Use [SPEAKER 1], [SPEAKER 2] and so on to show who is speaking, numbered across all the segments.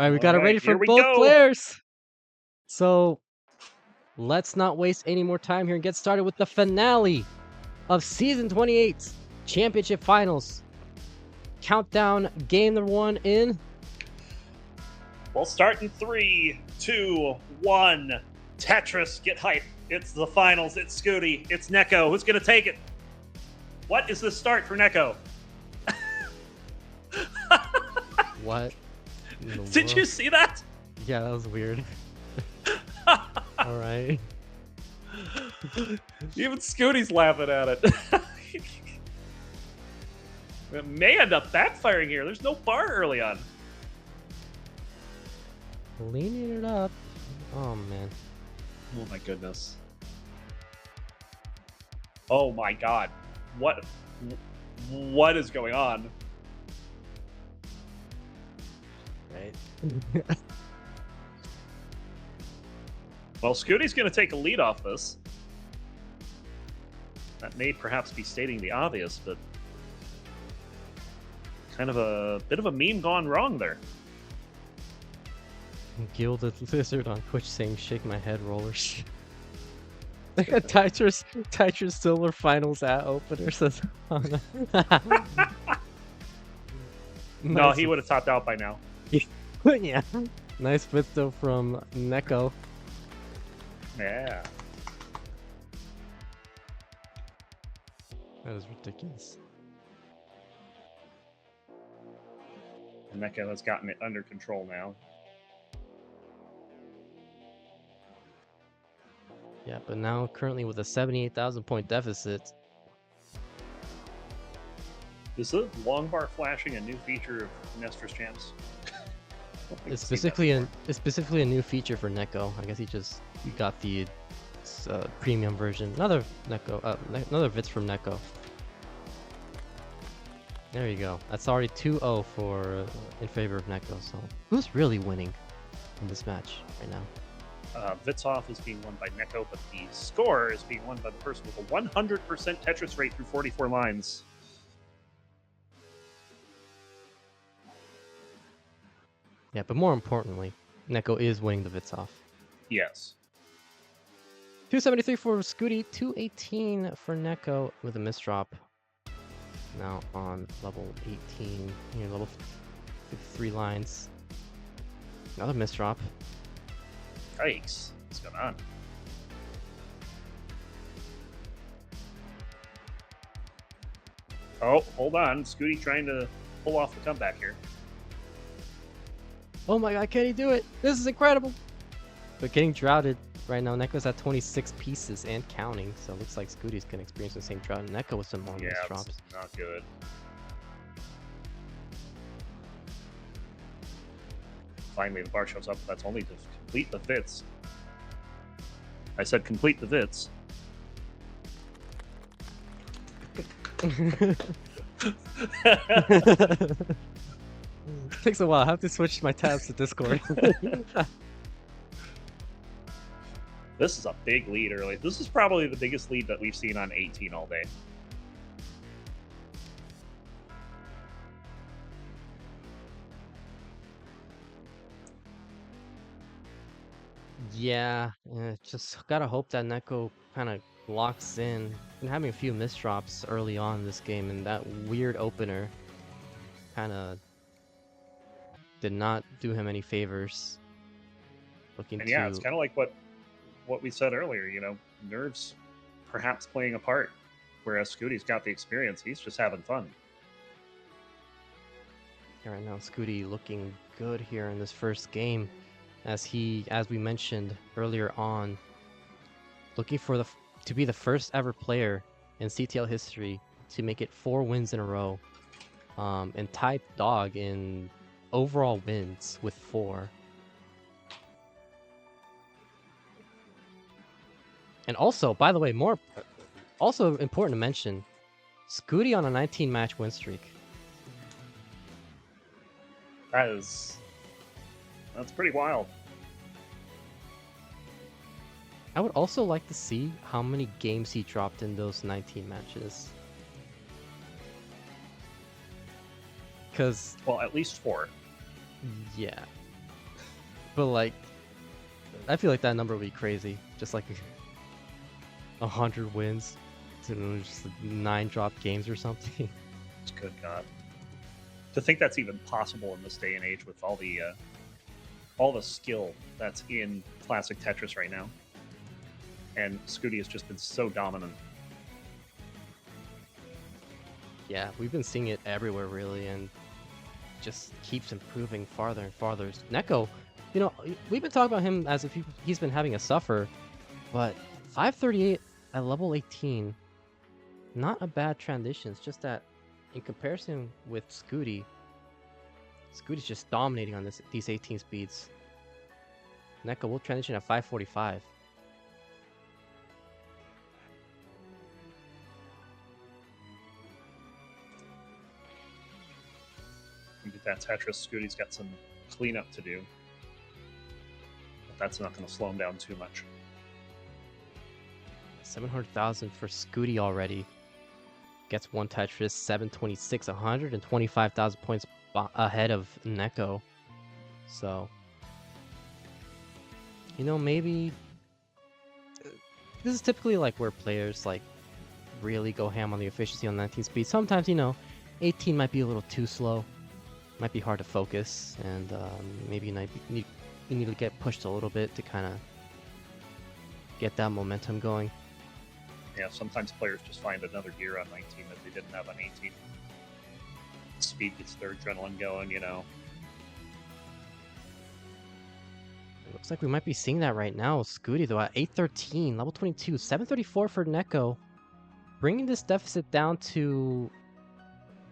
[SPEAKER 1] All right, we got it ready for
[SPEAKER 2] here we
[SPEAKER 1] both
[SPEAKER 2] go.
[SPEAKER 1] players. So let's not waste any more time here and get started with the finale of Season 28's Championship Finals. Countdown game number 1 in.
[SPEAKER 2] We'll start in 3, 2, 1. Tetris, get hype. It's the finals. It's Scuti. It's NEK0. Who's going to take it? What is the start for NEK0?
[SPEAKER 1] What?
[SPEAKER 2] Did you see that?
[SPEAKER 1] Yeah, that was weird. All right.
[SPEAKER 2] Even Scuti's laughing at it. It may end up backfiring here. There's no bar early on.
[SPEAKER 1] Cleaning it up. Oh, man.
[SPEAKER 2] Oh, my goodness. Oh, my God. What is going on?
[SPEAKER 1] Right.
[SPEAKER 2] Well, Scuti's going to take a lead off this. That may perhaps be stating the obvious, but kind of a bit of a meme gone wrong there.
[SPEAKER 1] Gilded Lizard on Twitch saying shake my head rollers. Tetris Silver Finals at opener says
[SPEAKER 2] No, he would have topped out by now.
[SPEAKER 1] Yeah. Nice bit though from NEK0.
[SPEAKER 2] Yeah.
[SPEAKER 1] That is ridiculous.
[SPEAKER 2] NEK0 has gotten it under control now.
[SPEAKER 1] Yeah, but now currently with a 78,000 point deficit.
[SPEAKER 2] Is the long bar flashing a new feature of Nestor's champs?
[SPEAKER 1] It's specifically a new feature for NEK0. I guess he just got the premium version. Another NEK0, another Vits from NEK0. There you go. That's already 2-0 for in favor of NEK0. So who's really winning in this match right now?
[SPEAKER 2] Vitsov is being won by NEK0, but the score is being won by the person with a 100% Tetris rate through 44 lines.
[SPEAKER 1] Yeah, but more importantly, NEK0 is winning the Vitsov.
[SPEAKER 2] Yes.
[SPEAKER 1] 273 for Scuti, 218 for NEK0 with a misdrop. Now on level 18, here level 53 lines. Another misdrop.
[SPEAKER 2] Yikes. What's going on? Oh, hold on. Scuti trying to pull off the comeback here.
[SPEAKER 1] Oh my god, can he do it? This is incredible! But getting droughted right now. NEK0's at 26 pieces and counting, so it looks like Scuti's gonna experience the same drought. NEK0 with some more misdrops.
[SPEAKER 2] Yeah, not good. Finally, the bar shows up. That's only to complete the Vits. I said complete the Vits.
[SPEAKER 1] Takes a while. I have to switch my tabs to Discord.
[SPEAKER 2] This is a big lead early. This is probably the biggest lead that we've seen on 18 all day.
[SPEAKER 1] Yeah, just gotta hope that NEK0 kind of locks in. Been having a few misdrops early on in this game, and that weird opener kind of did not do him any favors.
[SPEAKER 2] And yeah, it's kind of like what we said earlier. You know, nerves perhaps playing a part, whereas Scuti's got the experience. He's just having fun.
[SPEAKER 1] Yeah, right now, Scuti looking good here in this first game. As we mentioned earlier on, looking for to be the first ever player in CTL history to make it 4 wins in a row, and tie Dog in overall wins with 4. And also, by the way, also important to mention, Scuti on a 19-match win streak.
[SPEAKER 2] That's pretty wild.
[SPEAKER 1] I would also like to see how many games he dropped in those 19 matches.
[SPEAKER 2] Well, at least 4.
[SPEAKER 1] Yeah. But like, I feel like that number would be crazy. Just like 100 wins to just 9 drop games or something.
[SPEAKER 2] Good God. To think that's even possible in this day and age with all the skill that's in classic Tetris right now. And Scuti has just been so dominant.
[SPEAKER 1] Yeah, we've been seeing it everywhere really, and just keeps improving farther and farther. NEK0, you know, we've been talking about him as if he's been having a suffer, but 538 at level 18, not a bad transition. It's just that in comparison with Scuti, Scuti's just dominating on these 18 speeds. NEK0 will transition at 545.
[SPEAKER 2] You get that Tetris, Scuti's got some cleanup to do. But that's not going to slow him down too much.
[SPEAKER 1] 700,000 for Scuti already. Gets one Tetris, 726, 125,000 points ahead of NEK0. So, you know, maybe this is typically like where players like really go ham on the efficiency on 19 speed. Sometimes, you know, 18 might be a little too slow, might be hard to focus, and maybe you need to get pushed a little bit to kind of get that momentum going.
[SPEAKER 2] Yeah, sometimes players just find another gear on 19 that they didn't have on 18. Speed gets their adrenaline going, you know.
[SPEAKER 1] It looks like we might be seeing that right now. Scuti, though, at 813, level 22, 734 for NEK0, bringing this deficit down to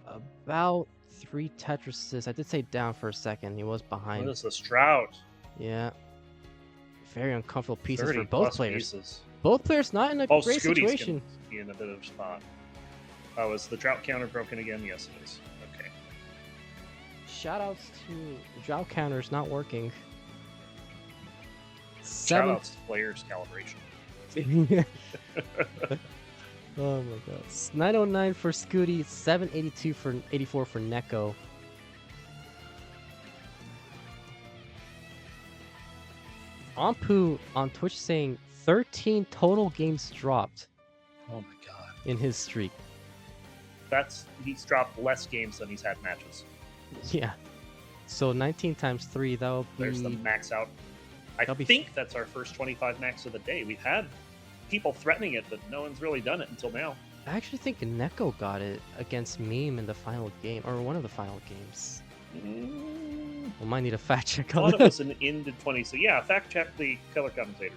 [SPEAKER 1] about 3 Tetrises. I did say down for a second. He was behind.
[SPEAKER 2] What is this drought?
[SPEAKER 1] Yeah. Very uncomfortable pieces for both players.
[SPEAKER 2] Pieces.
[SPEAKER 1] Both players not in a great
[SPEAKER 2] Scuti's
[SPEAKER 1] situation.
[SPEAKER 2] Gonna be in a bit of a spot. Oh, is the drought counter broken again? Yes, it is. Okay.
[SPEAKER 1] Shoutouts to drought counters not working.
[SPEAKER 2] Shoutouts to players calibration.
[SPEAKER 1] Oh my god. 909 for Scuti, 782 for 84 for NEK0. Ampu on Twitch saying 13 total games dropped.
[SPEAKER 2] Oh my god.
[SPEAKER 1] In his streak.
[SPEAKER 2] He's dropped less games than he's had matches.
[SPEAKER 1] Yeah. So 19 times 3, that'll be...
[SPEAKER 2] There's the max out. I think that's our first 25 max of the day. We've had people threatening it, but no one's really done it until now.
[SPEAKER 1] I actually think NEK0 got it against Meme in the final game, or one of the final games. We might need a fact check on
[SPEAKER 2] that. I thought it was an into 20, so yeah, fact check the color commentator.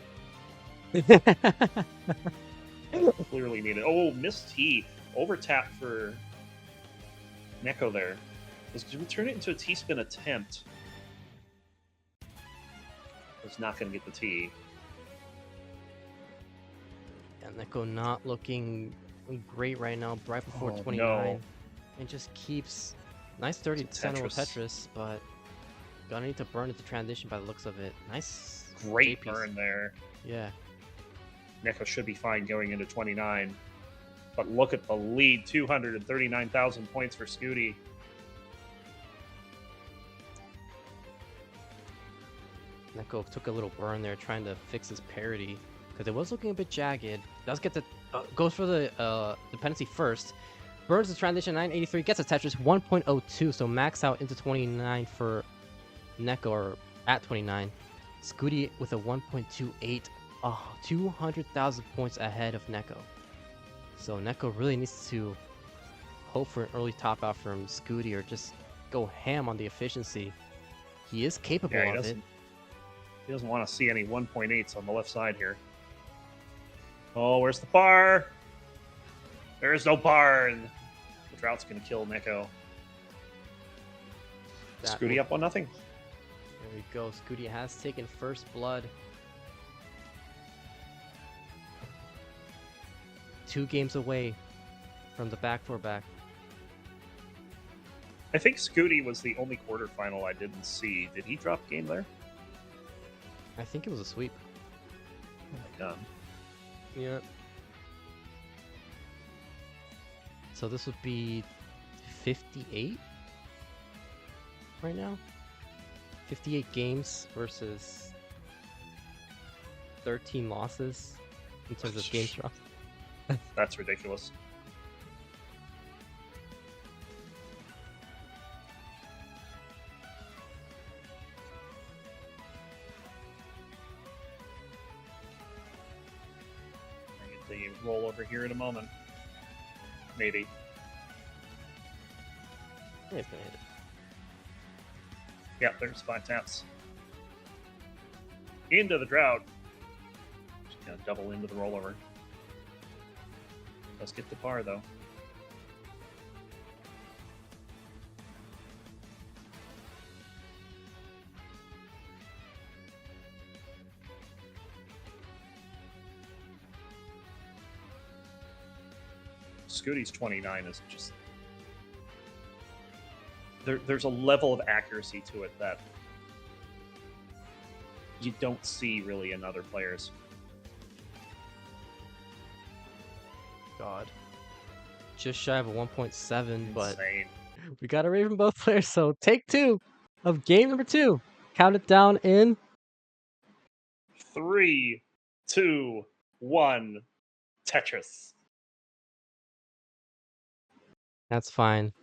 [SPEAKER 2] Clearly needed. Oh, missed T. Over tap for NEK0 there. Did we turn it into a T-spin attempt? Was not going to get the T.
[SPEAKER 1] Yeah, NEK0 not looking great right now, right before 29.
[SPEAKER 2] No.
[SPEAKER 1] And just keeps... Nice 30% over Tetris, but gonna need to burn it to transition by the looks of it. Nice.
[SPEAKER 2] Great burn there.
[SPEAKER 1] Yeah.
[SPEAKER 2] NEK0 should be fine going into 29. But look at the lead, 239,000 points for Scuti.
[SPEAKER 1] NEK0 took a little burn there trying to fix his parity because it was looking a bit jagged. Does get the goes for the dependency first. Burns the transition 983, gets a Tetris 1.02, so max out into 29 for NEK0, or at 29. Scuti with a 1.28, 200,000 points ahead of NEK0. So NEK0 really needs to hope for an early top out from Scuti or just go ham on the efficiency. He is capable of it.
[SPEAKER 2] He doesn't want to see any 1.8s on the left side here. Oh, where's the bar? There is no bar, and the drought's going to kill NEK0. Scuti up 1-0.
[SPEAKER 1] There we go. Scuti has taken first blood. 2 games away from the back-for-back.
[SPEAKER 2] I think Scuti was the only quarterfinal I didn't see. Did he drop game there?
[SPEAKER 1] I think it was a sweep.
[SPEAKER 2] Oh my god.
[SPEAKER 1] Yeah. So this would be 58 right now? 58 games versus 13 losses in terms of games dropped.
[SPEAKER 2] That's ridiculous. I get the roll over here in a moment. Maybe.
[SPEAKER 1] Yeah, it's gonna hit it.
[SPEAKER 2] Yep, there's 5 taps. Into the drought. Just gonna double into the rollover. Let's get the par though. Scuti's 29 is just there's a level of accuracy to it that you don't see really in other players.
[SPEAKER 1] God. Just shy of a 1.7, but
[SPEAKER 2] Insane.
[SPEAKER 1] we got a rate from both players, so take 2 of game number 2. Count it down in
[SPEAKER 2] 3, 2, 1. Tetris.
[SPEAKER 1] That's fine.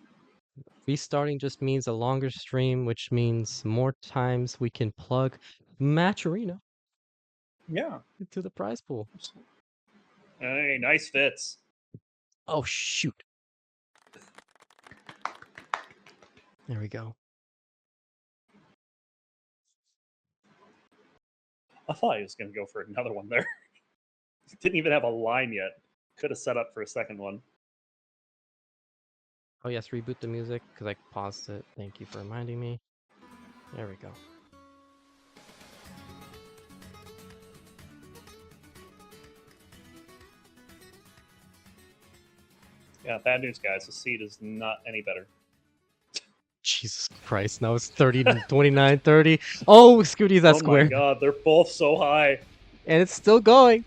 [SPEAKER 1] Restarting just means a longer stream, which means more times we can plug Match Arena
[SPEAKER 2] Yeah.
[SPEAKER 1] into the prize pool.
[SPEAKER 2] Hey, nice fits.
[SPEAKER 1] Oh, shoot. There we go.
[SPEAKER 2] I thought he was going to go for another one there. Didn't even have a line yet. Could have set up for a second one.
[SPEAKER 1] Oh, yes, reboot the music because I paused it. Thank you for reminding me. There we go.
[SPEAKER 2] Yeah, bad news, guys. The seed is not any better.
[SPEAKER 1] Jesus Christ, now it's 30 to 29, 30. Oh, Scooty's at square.
[SPEAKER 2] Oh my god, they're both so high.
[SPEAKER 1] And it's still going.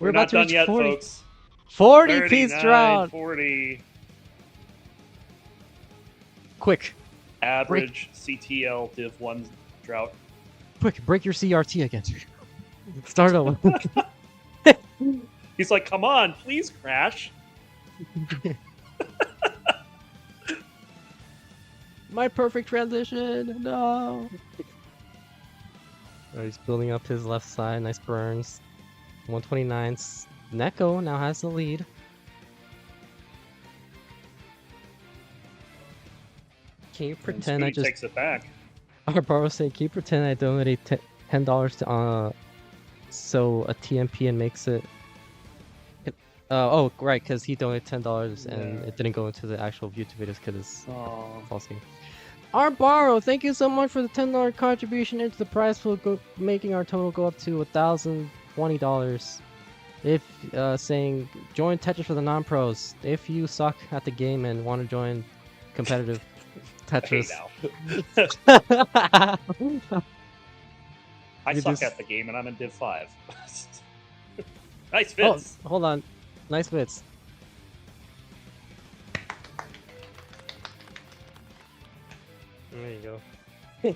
[SPEAKER 2] We're
[SPEAKER 1] about
[SPEAKER 2] not
[SPEAKER 1] to
[SPEAKER 2] done
[SPEAKER 1] reach
[SPEAKER 2] yet,
[SPEAKER 1] 40.
[SPEAKER 2] folks.
[SPEAKER 1] 40 piece
[SPEAKER 2] 39,
[SPEAKER 1] drought.
[SPEAKER 2] 40.
[SPEAKER 1] Quick,
[SPEAKER 2] Average CTL Div 1 drought.
[SPEAKER 1] quick, break your CRT again. Start over.
[SPEAKER 2] He's like, come on, please crash.
[SPEAKER 1] My perfect transition. No. Oh, he's building up his left side. Nice burns. 129. NEK0 now has the lead. Can you pretend I
[SPEAKER 2] Scuti
[SPEAKER 1] just...
[SPEAKER 2] takes it back.
[SPEAKER 1] Our borrow saying, can you pretend I donated $10 to so a TMP and makes it... oh, right, because he donated $10 and it didn't go into the actual YouTube videos because it's false game. Our borrow, thank you so much for the $10 contribution into the prize pool, making our total go up to $1,020. If saying join Tetris for the non-pros, if you suck at the game and want to join competitive Tetris.
[SPEAKER 2] I suck at the game and I'm in Div 5. Nice fits.
[SPEAKER 1] Oh, hold on. Nice fits. There you go.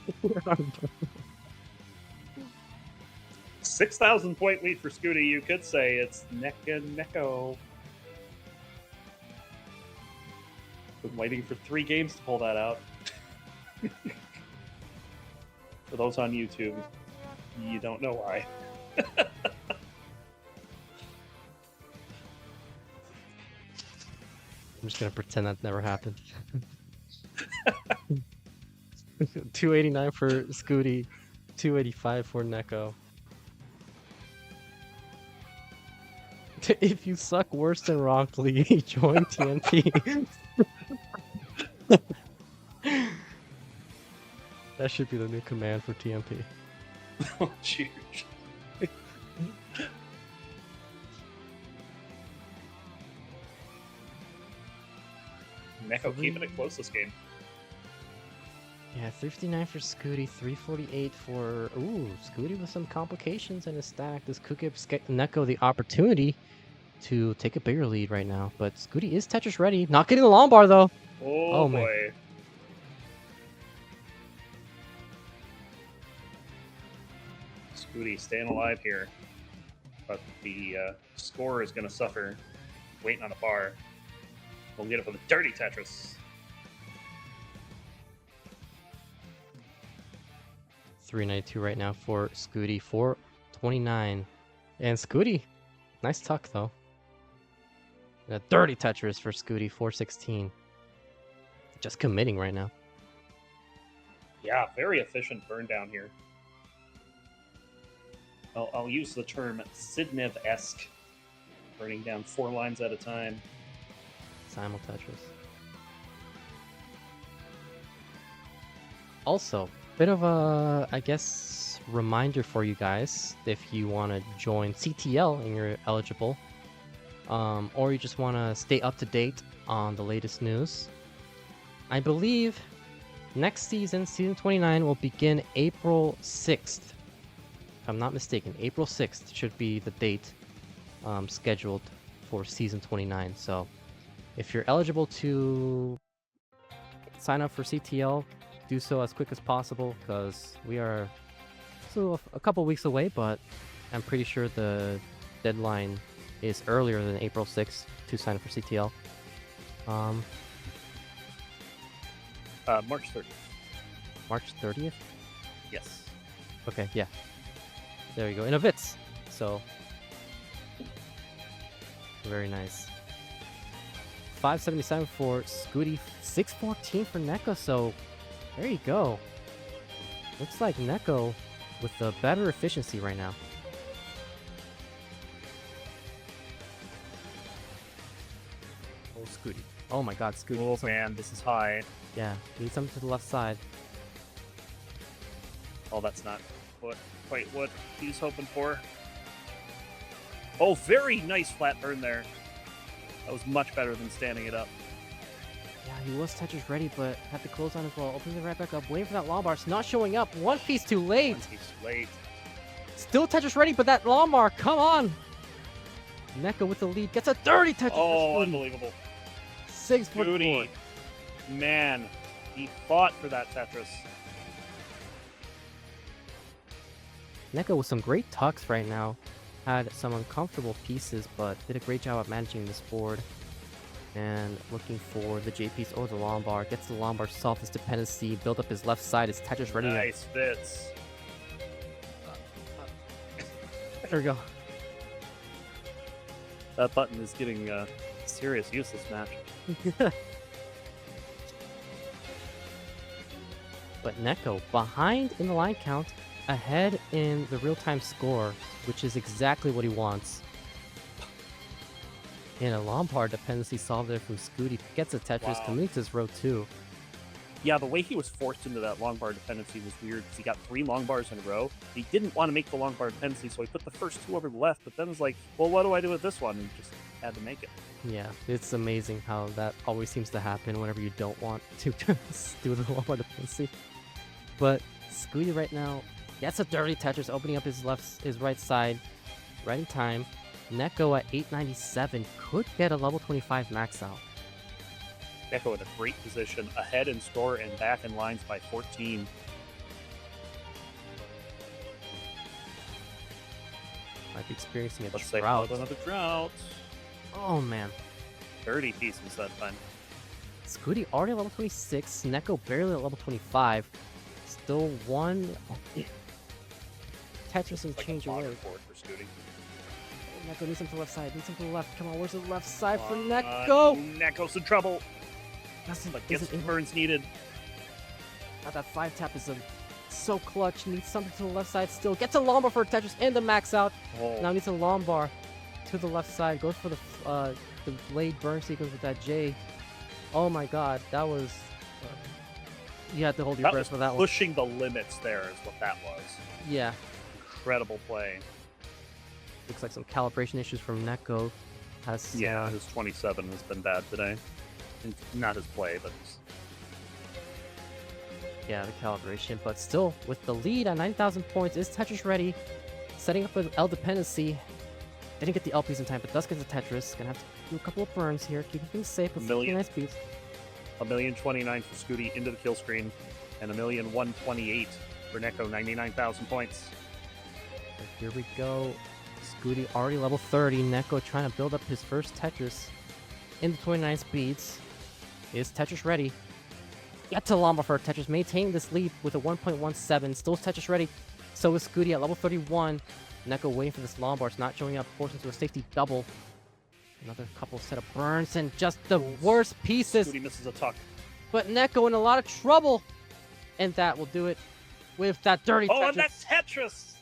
[SPEAKER 2] 6,000 point lead for Scuti. You could say it's NEK0. Been waiting for 3 games to pull that out. For those on YouTube, you don't know why.
[SPEAKER 1] I'm just gonna pretend that never happened. 289 for Scuti, 285 for NEK0. If you suck worse than Roncli, join TMP. That should be the new command for TMP.
[SPEAKER 2] Oh, jeez. NEK0 keeping it close this game.
[SPEAKER 1] Yeah, 359 for Scuti, 348 for... Ooh, Scuti with some complications in his stack. This could give NEK0 the opportunity to take a bigger lead right now. But Scuti is Tetris ready. Not getting the long bar, though.
[SPEAKER 2] Oh boy.
[SPEAKER 1] Man.
[SPEAKER 2] Scuti staying alive here, but the score is going to suffer. Waiting on a bar. We'll get it with a dirty Tetris.
[SPEAKER 1] 392 right now for Scuti, 429. And Scuti, nice tuck though. A dirty Tetris for Scuti, 416. Just committing right now.
[SPEAKER 2] Yeah, very efficient burn down here. I'll use the term Sidnev-esque. Burning down 4 lines at a time.
[SPEAKER 1] Simul Tetris. Also, bit of a, I guess, reminder for you guys if you want to join CTL and you're eligible, or you just want to stay up to date on the latest news. I believe next season, season 29, will begin April 6th. If I'm not mistaken, April 6th should be the date scheduled for season 29. So if you're eligible to sign up for CTL, do so as quick as possible because we are still a couple weeks away, but I'm pretty sure the deadline is earlier than April 6th to sign up for CTL.
[SPEAKER 2] March 30th.
[SPEAKER 1] March 30th?
[SPEAKER 2] Yes.
[SPEAKER 1] Okay, yeah. There you go. In a bit. So very nice. 577 for Scuti, 614 for NEK0. So there you go. Looks like NEK0 with the better efficiency right now. Oh, Scuti. Oh my god, Scuti.
[SPEAKER 2] Oh man, this is high.
[SPEAKER 1] Yeah, need something to the left side.
[SPEAKER 2] Oh, that's not quite what he's hoping for. Oh, very nice flat burn there. That was much better than standing it up.
[SPEAKER 1] Yeah, he was Tetris ready, but had to close on as well. Opening it right back up, waiting for that long bar. It's not showing up. One piece too late.
[SPEAKER 2] One piece too late.
[SPEAKER 1] Still Tetris ready, but that long bar, come on. NEK0 with the lead gets a dirty Tetris.
[SPEAKER 2] Oh, unbelievable.
[SPEAKER 1] 6-4.
[SPEAKER 2] Man, he fought for that Tetris.
[SPEAKER 1] NEK0 with some great tucks right now. Had some uncomfortable pieces, but did a great job at managing this board. And looking for the J piece or the long bar. Gets the long bar, solve his dependency, build up his left side. Is Tetris ready?
[SPEAKER 2] Nice fits.
[SPEAKER 1] There we go.
[SPEAKER 2] That button is getting serious use this match.
[SPEAKER 1] But NEK0 behind in the line count, ahead in the real-time score, which is exactly what he wants. And a Lombard dependency solved there from Scuti. Gets a Tetris,
[SPEAKER 2] Wow.
[SPEAKER 1] commits his row 2.
[SPEAKER 2] Yeah, the way he was forced into that long bar dependency was weird because he got 3 long bars in a row. He didn't want to make the long bar dependency, so he put the first 2 over the left, but then was like, well, what do I do with this one? And just had to make it.
[SPEAKER 1] Yeah, it's amazing how that always seems to happen whenever you don't want to do the Lombard dependency. But Scuti right now gets a dirty Tetris, opening up his right side right in time. NEK0 at 897 could get a level 25 max out.
[SPEAKER 2] NEK0 in a great position, ahead in score and back in lines by 14.
[SPEAKER 1] Might be experiencing a
[SPEAKER 2] Let's say
[SPEAKER 1] drought.
[SPEAKER 2] another drought.
[SPEAKER 1] Oh man.
[SPEAKER 2] 30 pieces that time.
[SPEAKER 1] Scuti already at level 26, NEK0 barely at level 25. Still one Tetris and
[SPEAKER 2] Like
[SPEAKER 1] change
[SPEAKER 2] a
[SPEAKER 1] your
[SPEAKER 2] fodder
[SPEAKER 1] word.
[SPEAKER 2] board for Scuti.
[SPEAKER 1] NEK0 needs him to the left side, needs him to the left. Come on, where's the left side for
[SPEAKER 2] NEK0!
[SPEAKER 1] NEK0?
[SPEAKER 2] NEK0's in trouble.
[SPEAKER 1] Doesn't,
[SPEAKER 2] But gets
[SPEAKER 1] isn't
[SPEAKER 2] the
[SPEAKER 1] able-
[SPEAKER 2] burns needed.
[SPEAKER 1] that 5 tap is so clutch. Needs something to the left side still. Gets a long bar for Tetris and the max out.
[SPEAKER 2] Oh,
[SPEAKER 1] Now needs a long bar to the left side. Goes for the blade burn sequence with that J. Oh my god, that was... you had to hold your
[SPEAKER 2] that
[SPEAKER 1] breath
[SPEAKER 2] was
[SPEAKER 1] for that one.
[SPEAKER 2] pushing the limits there is what that was.
[SPEAKER 1] Yeah.
[SPEAKER 2] Incredible play.
[SPEAKER 1] Looks like some calibration issues from NEK0. Has
[SPEAKER 2] Yeah, his 27 has been bad today. Not his play, but his...
[SPEAKER 1] yeah, the calibration. But still, with the lead at 9,000 points, is Tetris ready? Setting up with L dependency. Didn't get the LPs in time, but does get the Tetris. Gonna have to do a couple of burns here, keeping things safe with
[SPEAKER 2] Million.
[SPEAKER 1] nice beats.
[SPEAKER 2] 1,029,000 for Scuti into the kill screen, and 1,128,000 for NEK0, 99,000 points.
[SPEAKER 1] Here we go. Scuti already level 30. NEK0 trying to build up his first Tetris in the 29 speeds. Is Tetris ready? Get to Lomba for Tetris, maintaining this lead with a 1.17. Still Tetris ready. So is Scuti at level 31. NEK0 waiting for this Lombard. It's not showing up. Forced into a safety double. Another couple set of burns and just the worst pieces.
[SPEAKER 2] Scuti misses a tuck.
[SPEAKER 1] But NEK0 in a lot of trouble. And that will do it with that dirty Tetris.
[SPEAKER 2] Oh, and that's Tetris!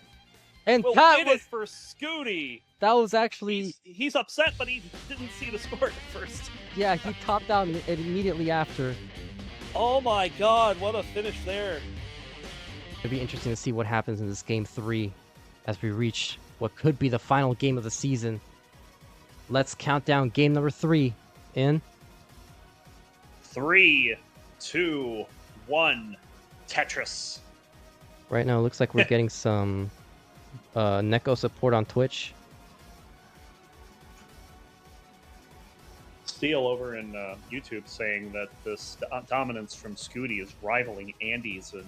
[SPEAKER 1] And
[SPEAKER 2] Will
[SPEAKER 1] that
[SPEAKER 2] win
[SPEAKER 1] was,
[SPEAKER 2] it for Scuti.
[SPEAKER 1] that was actually...
[SPEAKER 2] He's upset, but he didn't see the score at first.
[SPEAKER 1] Yeah, he topped out immediately after.
[SPEAKER 2] Oh my god, what a finish there.
[SPEAKER 1] It'd be interesting to see what happens in this game 3 as we reach what could be the final game of the season. Let's count down game number 3 in
[SPEAKER 2] 3, 2, 1, Tetris.
[SPEAKER 1] Right now, it looks like we're getting some NEK0 support on Twitch.
[SPEAKER 2] Steele over in YouTube saying that this dominance from Scuti is rivaling Andy's and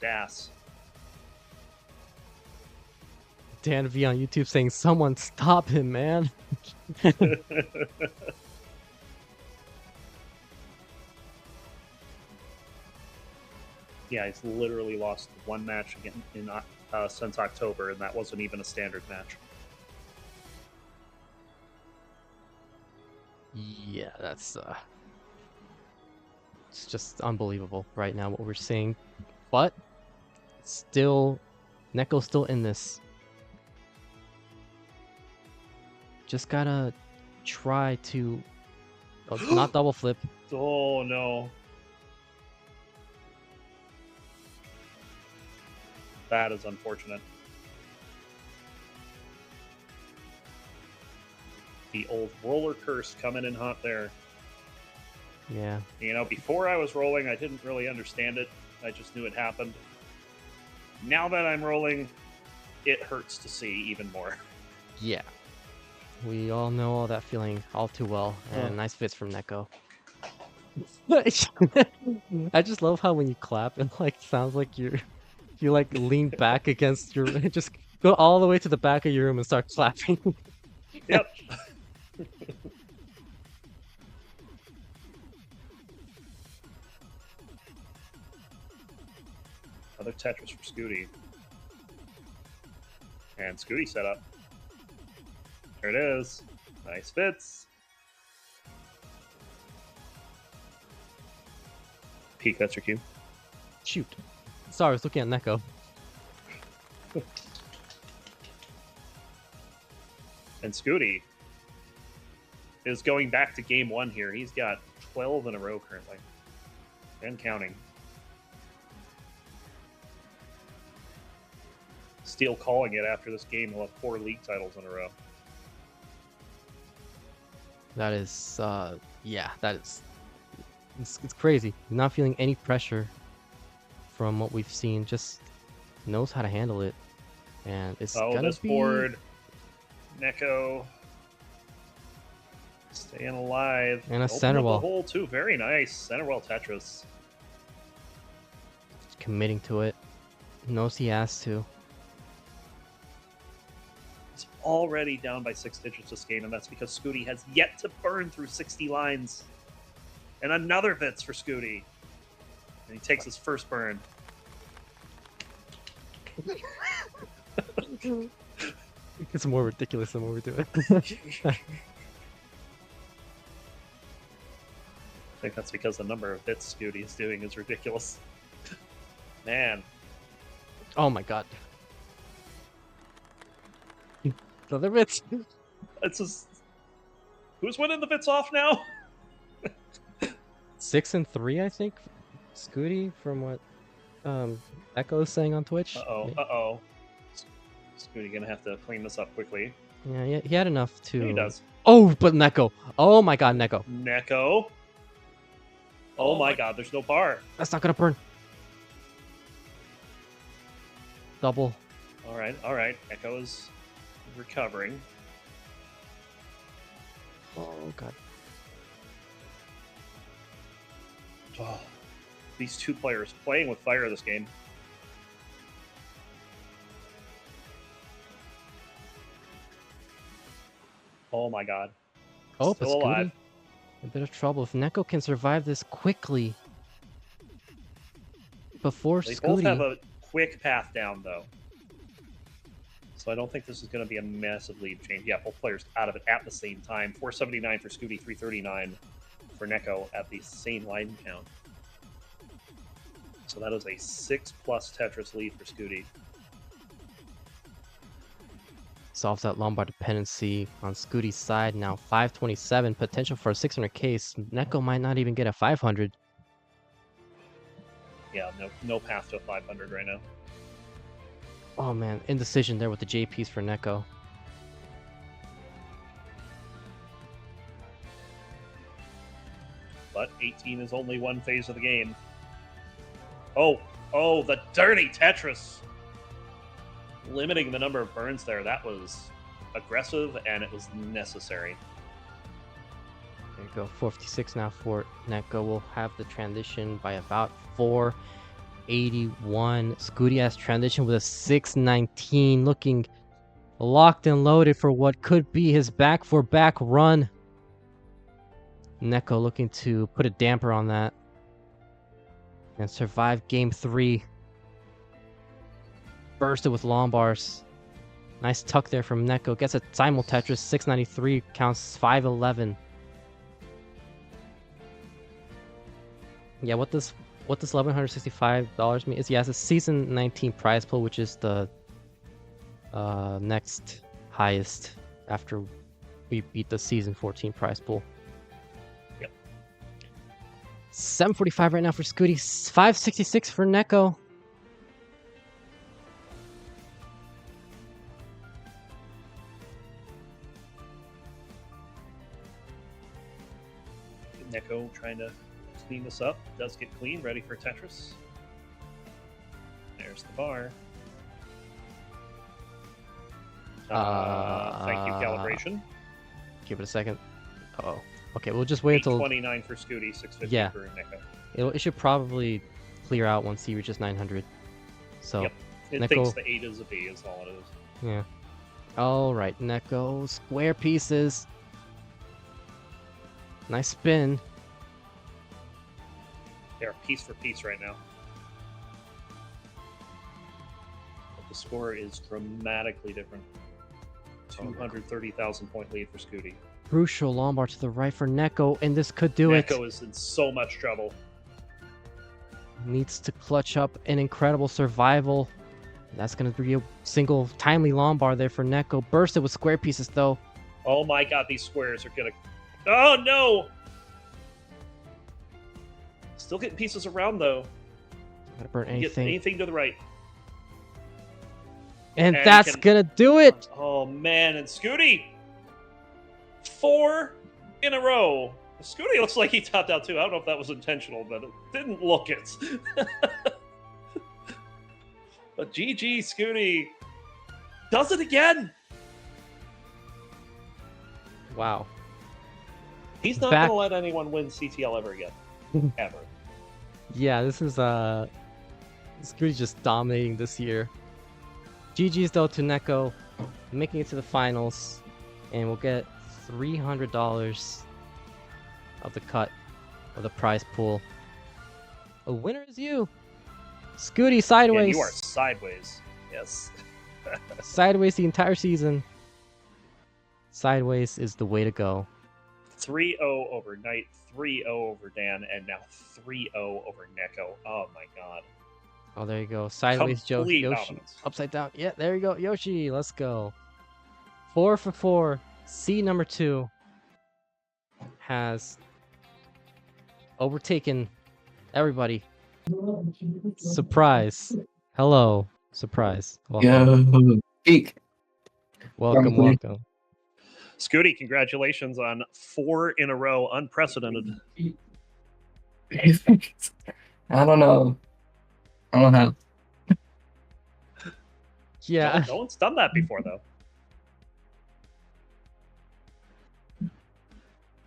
[SPEAKER 2] Das.
[SPEAKER 1] Dan V on YouTube saying, "Someone stop him, man."
[SPEAKER 2] Yeah, he's literally lost one match again since October, and that wasn't even a standard match.
[SPEAKER 1] Yeah, that's it's just unbelievable right now what we're seeing. But still, NEK0's still in this. Just gotta try to not double flip.
[SPEAKER 2] Oh no. That is unfortunate. The old roller curse coming in hot there.
[SPEAKER 1] Yeah.
[SPEAKER 2] You know, before I was rolling, I didn't really understand it. I just knew it happened. Now that I'm rolling, it hurts to see even more.
[SPEAKER 1] Yeah. We all know all that feeling all too well. And nice fits from NEK0. I just love how when you clap, it like sounds like you like lean back against your, just go all the way to the back of your room and start clapping.
[SPEAKER 2] Yep. Another Tetris from Scuti. And Scuti set up. There it is. Nice fits. Peek, that's your cue.
[SPEAKER 1] Shoot. Sorry, I was looking at NEK0.
[SPEAKER 2] And Scuti is going back to game 1 here. He's got 12 in a row currently. And counting. Steele calling it after this game. He'll have 4 league titles in a row.
[SPEAKER 1] That is, yeah, that is, it's crazy. Not feeling any pressure from what we've seen. Just knows how to handle it. And it's gonna
[SPEAKER 2] this
[SPEAKER 1] be...
[SPEAKER 2] board. NEK0 staying alive.
[SPEAKER 1] And a
[SPEAKER 2] Opened
[SPEAKER 1] center
[SPEAKER 2] up
[SPEAKER 1] wall.
[SPEAKER 2] The hole too. Very nice. Center wall Tetris.
[SPEAKER 1] Committing to it. Knows he has to.
[SPEAKER 2] He's already down by 6 digits this game, and that's because Scuti has yet to burn through 60 lines. And another Vitz for Scuti. And he takes his first burn.
[SPEAKER 1] It's more ridiculous than what we're doing.
[SPEAKER 2] I think that's because the number of hits Scuti is doing is ridiculous. Man.
[SPEAKER 1] Oh my god. Another bits.
[SPEAKER 2] It's just... Who's winning the bits off now?
[SPEAKER 1] 6 and 3, I think. Scuti, from what NEK0 is saying on Twitch.
[SPEAKER 2] Uh-oh. Scuti gonna have to clean this up quickly.
[SPEAKER 1] Yeah, he had enough to...
[SPEAKER 2] He does.
[SPEAKER 1] Oh, but NEK0. Oh my god, NEK0.
[SPEAKER 2] NEK0. Oh my god, there's no bar.
[SPEAKER 1] That's not gonna burn. Double.
[SPEAKER 2] Alright. NEK0 is recovering.
[SPEAKER 1] Oh god.
[SPEAKER 2] Oh, these two players playing with fire this game. Oh my god.
[SPEAKER 1] Oh,
[SPEAKER 2] Still
[SPEAKER 1] but Scuti
[SPEAKER 2] alive.
[SPEAKER 1] in a bit of trouble. If NEK0 can survive this quickly before
[SPEAKER 2] They both have
[SPEAKER 1] Scuti.
[SPEAKER 2] a quick path down, though. So I don't think this is going to be a massive lead change. Yeah, both players out of it at the same time. 479 for Scuti, 339 for NEK0 at the same line count. So that is a 6+ Tetris lead for Scuti.
[SPEAKER 1] Solves that Lombard dependency on Scuti's side. Now 527, potential for a 600k. NEK0 might not even get a 500.
[SPEAKER 2] Yeah, no path to 500 right now.
[SPEAKER 1] Oh man, indecision there with the JPs for NEK0.
[SPEAKER 2] But 18 is only one phase of the game. Oh, the dirty Tetris. Limiting the number of burns there. That was aggressive, and it was necessary.
[SPEAKER 1] There you go, 456 now for NEK0. We'll have the transition by about 481. Scuti has transition with a 619, looking locked and loaded for what could be his back-for-back run. NEK0 looking to put a damper on that and survive game 3. Bursted with Lombars. Nice tuck there from NEK0. Gets a simul Tetris. 693 counts 511. Yeah, what this $1,165 mean is, yeah, it's a season 19 prize pool, which is the next highest after we beat the season 14 prize pool.
[SPEAKER 2] Yep.
[SPEAKER 1] 745 right now for Scuti. 566 for NEK0.
[SPEAKER 2] NEK0 trying to clean this up. Does get clean, ready for Tetris. There's the bar. Thank you, calibration.
[SPEAKER 1] Give it a second. Uh-oh. Okay, we'll just wait until...
[SPEAKER 2] 29 for Scuti, 650
[SPEAKER 1] Yeah.
[SPEAKER 2] for NEK0.
[SPEAKER 1] It should probably clear out once he reaches 900. So,
[SPEAKER 2] Yep. It
[SPEAKER 1] NEK0...
[SPEAKER 2] thinks the 8 is a B, is all it is.
[SPEAKER 1] Yeah. Alright, NEK0. Square pieces. Nice spin.
[SPEAKER 2] They are piece for piece right now. But the score is dramatically different. 230,000 point lead for Scuti.
[SPEAKER 1] Crucial Lombard to the right for NEK0, and this could do it.
[SPEAKER 2] NEK0 is in so much trouble.
[SPEAKER 1] Needs to clutch up an incredible survival. That's going to be a single timely Lombard there for NEK0. Bursted with square pieces, though.
[SPEAKER 2] Oh my god, these squares are gonna... Oh no! Still getting pieces around, though.
[SPEAKER 1] Gotta burn
[SPEAKER 2] You get
[SPEAKER 1] anything.
[SPEAKER 2] anything to the right.
[SPEAKER 1] And
[SPEAKER 2] And
[SPEAKER 1] that's
[SPEAKER 2] can-
[SPEAKER 1] gonna do it!
[SPEAKER 2] Oh man, and Scuti! 4 in a row. Scuti looks like he topped out too. I don't know if that was intentional, but it didn't look it. But GG, Scuti does it again.
[SPEAKER 1] Wow.
[SPEAKER 2] He's not
[SPEAKER 1] Back-
[SPEAKER 2] going to let anyone win CTL ever again. Ever.
[SPEAKER 1] Yeah, this is Scooty's just dominating this year. GG's though to NEK0, making it to the finals, and we'll get $300 of the cut of the prize pool. A winner is you, Scuti. Sideways.
[SPEAKER 2] And you are sideways. Yes.
[SPEAKER 1] Sideways the entire season. Sideways is the way to go.
[SPEAKER 2] 3-0 over Knight, 3-0 over Dan, and now 3-0 over NEK0. Oh my god.
[SPEAKER 1] Oh, there you go. Sideways
[SPEAKER 2] Complete
[SPEAKER 1] Yoshi.
[SPEAKER 2] dominance.
[SPEAKER 1] Upside down. Yeah, there you go. Yoshi, let's go. 4 for 4. C number 2 has overtaken everybody. Surprise. Hello. Surprise. Welcome.
[SPEAKER 3] Yo, Peek.
[SPEAKER 1] Welcome,
[SPEAKER 3] Roncli.
[SPEAKER 1] welcome.
[SPEAKER 2] Scuti, congratulations on 4 in a row, unprecedented.
[SPEAKER 3] I don't know. I don't know how.
[SPEAKER 1] Yeah.
[SPEAKER 2] No one's done that before, though.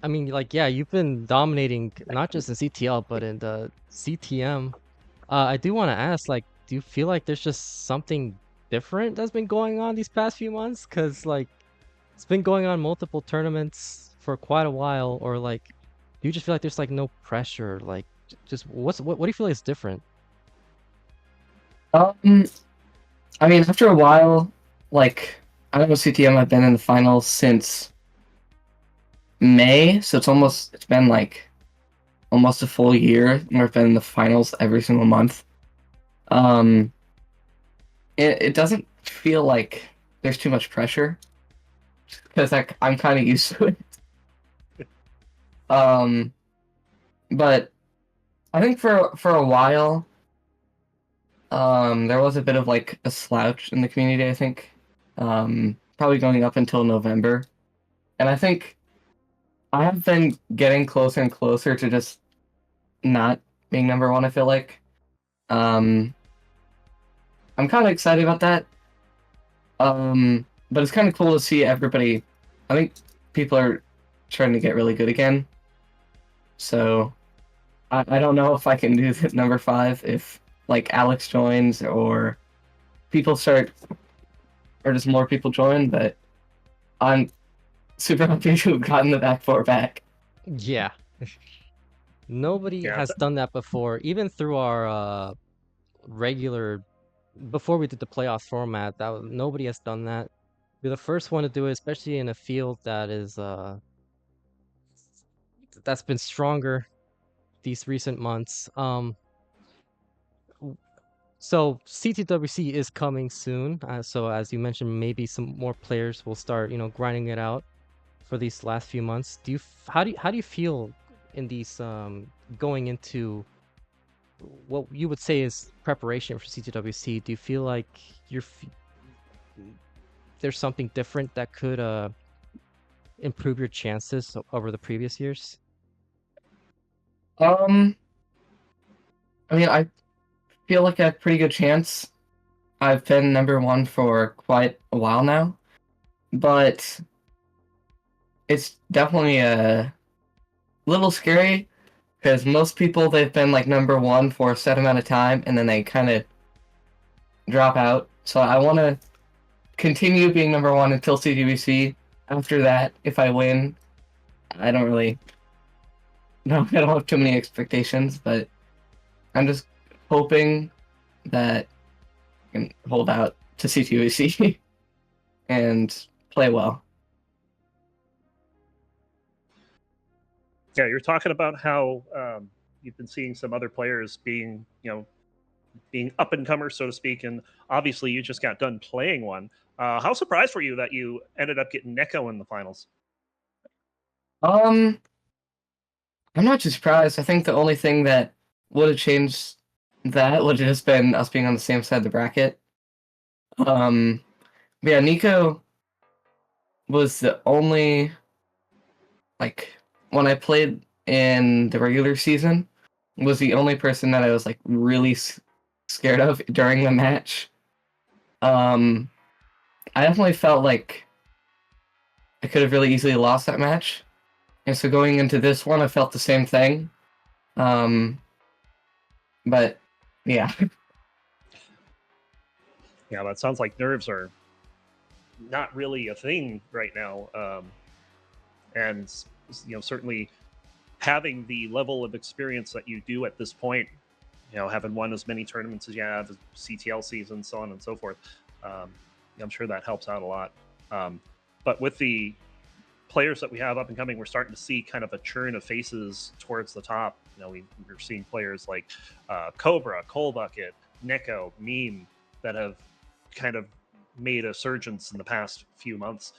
[SPEAKER 1] I mean, like, yeah, you've been dominating not just in CTL, but in the CTM. I do want to ask, like, do you feel like there's just something different that's been going on these past few months? Because, like, it's been going on multiple tournaments for quite a while, or like, do you just feel like there's like no pressure? Like, just what do you feel like is different?
[SPEAKER 3] Um, I mean, after a while, like I don't know, CTM. I've been in the finals since May, so it's been like almost a full year. Where I've been in the finals every single month. Um, it doesn't feel like there's too much pressure because I'm kind of used to it. But I think for a while, there was a bit of like a slouch in the community, I think. Probably going up until November. And I think I have been getting closer and closer to just not being number one, I feel like. Um, I'm kind of excited about that. But it's kind of cool to see everybody. I think people are trying to get really good again. So I don't know if I can do the number 5 if like Alex joins or people start or just more people join, but I'm super happy to have gotten the back 4 back.
[SPEAKER 1] Yeah. Nobody
[SPEAKER 2] Yeah,
[SPEAKER 1] has done that before, even through our regular before we did the playoff format. Nobody has done that. You're the first one to do it, especially in a field that is that's been stronger these recent months. So CTWC is coming soon. So as you mentioned, maybe some more players will start, grinding it out for these last few months. How do you feel in these going into what you would say is preparation for CTWC? Do you feel like there's something different that could improve your chances over the previous years?
[SPEAKER 3] Um, I mean, I feel like I have a pretty good chance. I've been number 1 for quite a while now, but it's definitely a little scary because most people they've been like number 1 for a set amount of time and then they kind of drop out. So I want to continue being number 1 until CTBC. After that, if I win, I don't really no, I don't have too many expectations, but I'm just hoping that I can hold out to CTBC and play well.
[SPEAKER 2] yeah. You're talking about how you've been seeing some other players being up and comers, so to speak, and obviously you just got done playing one. How surprised were you that you ended up getting NEK0 in the finals?
[SPEAKER 3] Um, I'm not too surprised. I think the only thing that would have changed that would have just been us being on the same side of the bracket. Um, but yeah, Nico was the only like when I played in the regular season was the only person that I was like really scared of during the match. Um, I definitely felt like I could have really easily lost that match, and so going into this one, I felt the same thing. Um, but yeah.
[SPEAKER 2] Yeah, that sounds like nerves are not really a thing right now, and certainly having the level of experience that you do at this point, having won as many tournaments as you have, the CTL season, so on and so forth. I'm sure that helps out a lot. But with the players that we have up and coming, we're starting to see kind of a churn of faces towards the top. We're seeing players like Cobra, Coal Bucket, NEK0, Meme that have kind of made a surgence in the past few months.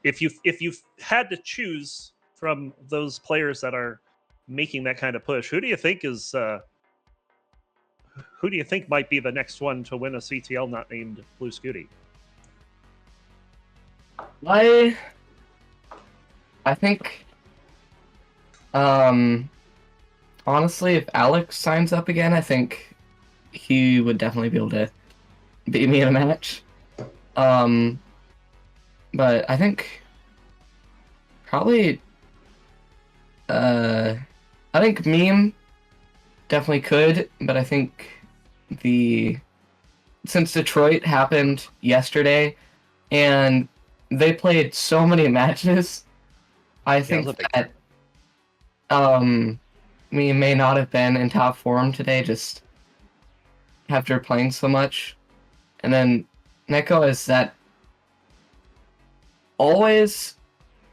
[SPEAKER 2] If you've had to choose from those players that are making that kind of push, who do you think might be the next one to win a CTL not named Blue Scuti?
[SPEAKER 3] I think honestly, if Alex signs up again, I think he would definitely be able to beat me in a match. Um, but I think probably I think Meme definitely could, but I think since Detroit happened yesterday, and they played so many matches. I
[SPEAKER 2] Yeah, it
[SPEAKER 3] think
[SPEAKER 2] was a big
[SPEAKER 3] that we may not have been in top form today just after playing so much. And then NEK0 is that always,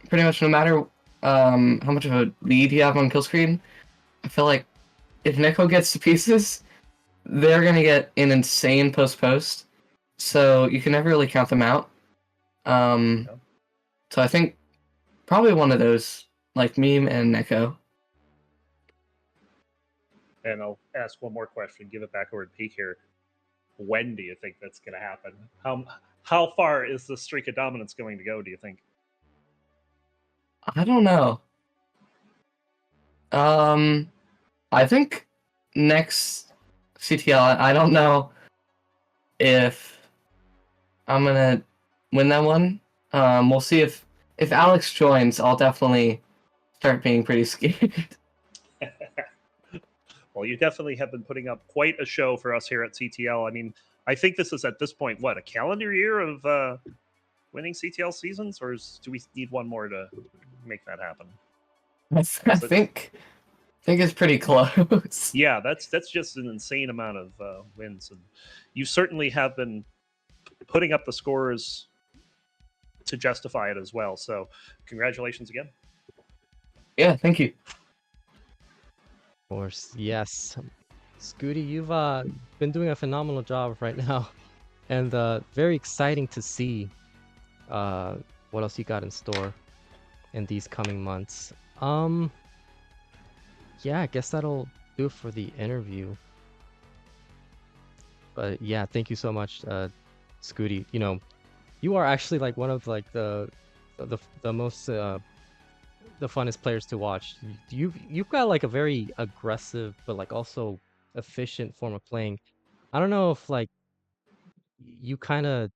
[SPEAKER 3] pretty much no matter how much of a lead you have on kill screen, I feel like if NEK0 gets to pieces, they're gonna get an insane post. So you can never really count them out.
[SPEAKER 2] Yeah.
[SPEAKER 3] So I think probably one of those, like Meme and NEK0.
[SPEAKER 2] And I'll ask one more question, give it back over to Peek here. When do you think that's going to happen? How far is the streak of dominance going to go, do you think?
[SPEAKER 3] I don't know. I think next CTL, I don't know if I'm gonna win that one. We'll see if Alex joins. I'll definitely start being pretty scared.
[SPEAKER 2] Well, you definitely have been putting up quite a show for us here at CTL. I mean, I think this is at this point, what, a calendar year of winning CTL seasons, or do we need one more to make that happen?
[SPEAKER 3] I think it's pretty close.
[SPEAKER 2] Yeah, that's just an insane amount of wins, and you certainly have been putting up the scores to justify it as well. So, congratulations again.
[SPEAKER 3] Yeah, thank you.
[SPEAKER 1] Of course, yes. Scuti, you've been doing a phenomenal job right now, and very exciting to see what else you got in store in these coming months. Yeah, I guess that'll do it for the interview. But yeah, thank you so much, Scuti. You know, you are actually like one of like the most the funnest players to watch. You've got like a very aggressive but like also efficient form of playing. I don't know if like you kind of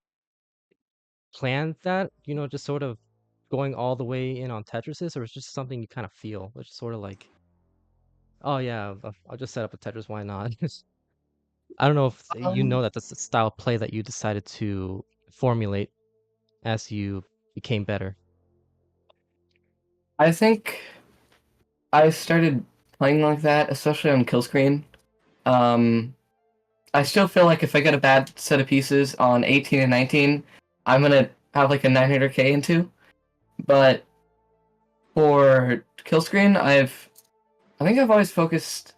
[SPEAKER 1] planned that, you know, just sort of going all the way in on Tetrises, or it's just something you kind of feel. It's sort of like, oh yeah, I'll just set up a Tetris. Why not? I don't know if you know that that's the style of play that you decided to formulate as you became better.
[SPEAKER 3] I think I started playing like that, especially on kill screen. I still feel like if I get a bad set of pieces on 18 and 19, I'm gonna have like a 900k into. But for kill screen, I think I've always focused